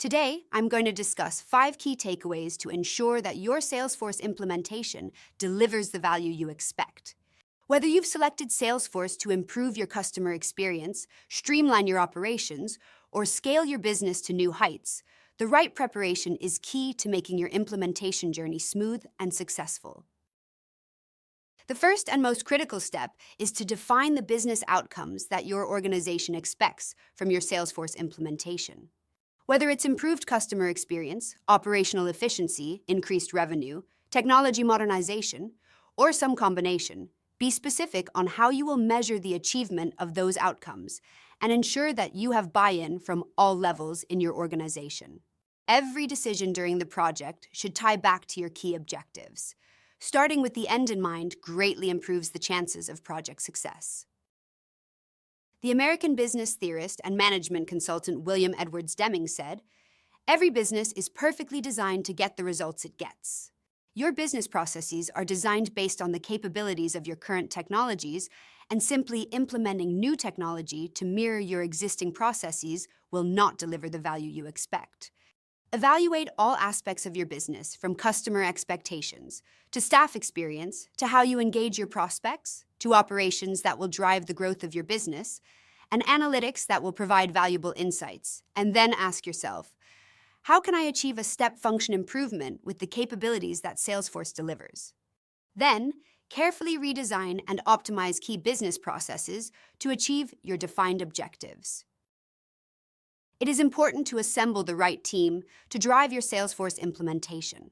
Today, I'm going to discuss 5 key takeaways to ensure that your Salesforce implementation delivers the value you expect. Whether you've selected Salesforce to improve your customer experience, streamline your operations, or scale your business to new heights, the right preparation is key to making your implementation journey smooth and successful. The first and most critical step is to define the business outcomes that your organization expects from your Salesforce implementation. Whether it's improved customer experience, operational efficiency, increased revenue, technology modernization, or some combination, be specific on how you will measure the achievement of those outcomes and ensure that you have buy-in from all levels in your organization. Every decision during the project should tie back to your key objectives. Starting with the end in mind greatly improves the chances of project success. The American business theorist and management consultant William Edwards Deming said, "Every business is perfectly designed to get the results it gets." Your business processes are designed based on the capabilities of your current technologies, and simply implementing new technology to mirror your existing processes will not deliver the value you expect. Evaluate all aspects of your business, from customer expectations, to staff experience, to how you engage your prospects, to operations that will drive the growth of your business, and analytics that will provide valuable insights. And then ask yourself, how can I achieve a step function improvement with the capabilities that Salesforce delivers? Then, carefully redesign and optimize key business processes to achieve your defined objectives. It is important to assemble the right team to drive your Salesforce implementation.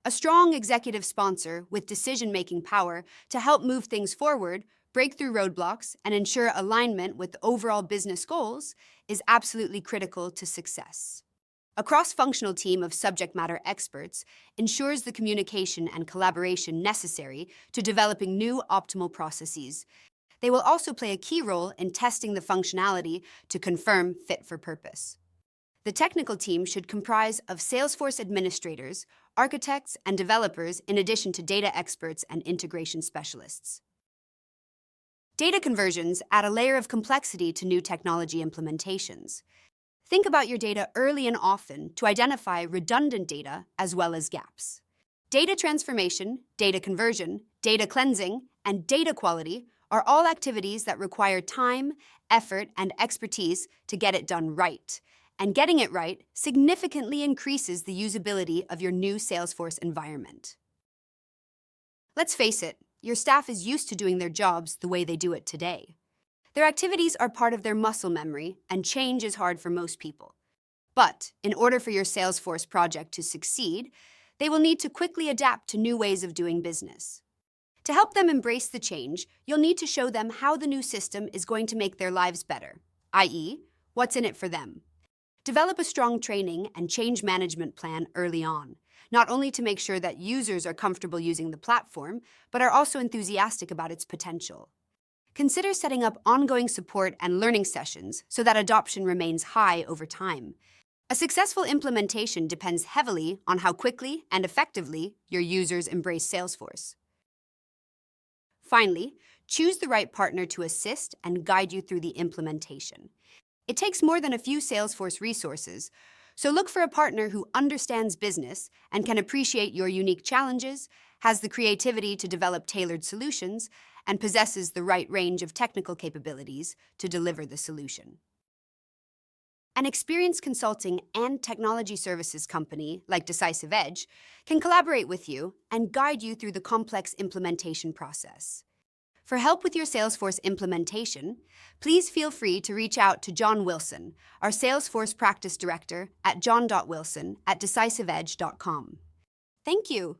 A strong executive sponsor with decision-making power to help move things forward, break through roadblocks, and ensure alignment with overall business goals is absolutely critical to success. A cross-functional team of subject matter experts ensures the communication and collaboration necessary to developing new optimal processes. They will also play a key role in testing the functionality to confirm fit for purpose. The technical team should comprise of Salesforce administrators, architects, and developers, in addition to data experts and integration specialists. Data conversions add a layer of complexity to new technology implementations. Think about your data early and often to identify redundant data as well as gaps. Data transformation, data conversion, data cleansing, and data quality are all activities that require time, effort, and expertise to get it done right. And getting it right significantly increases the usability of your new Salesforce environment. Let's face it, your staff is used to doing their jobs the way they do it today. Their activities are part of their muscle memory, and change is hard for most people. But in order for your Salesforce project to succeed, they will need to quickly adapt to new ways of doing business. To help them embrace the change, you'll need to show them how the new system is going to make their lives better, i.e., what's in it for them. Develop a strong training and change management plan early on, not only to make sure that users are comfortable using the platform, but are also enthusiastic about its potential. Consider setting up ongoing support and learning sessions so that adoption remains high over time. A successful implementation depends heavily on how quickly and effectively your users embrace Salesforce. Finally, choose the right partner to assist and guide you through the implementation. It takes more than a few Salesforce resources, so look for a partner who understands business and can appreciate your unique challenges, has the creativity to develop tailored solutions, and possesses the right range of technical capabilities to deliver the solution. An experienced consulting and technology services company like DecisivEdge can collaborate with you and guide you through the complex implementation process. For help with your Salesforce implementation, please feel free to reach out to John Wilson, our Salesforce Practice Director, at john.wilson@decisivedge.com. Thank you.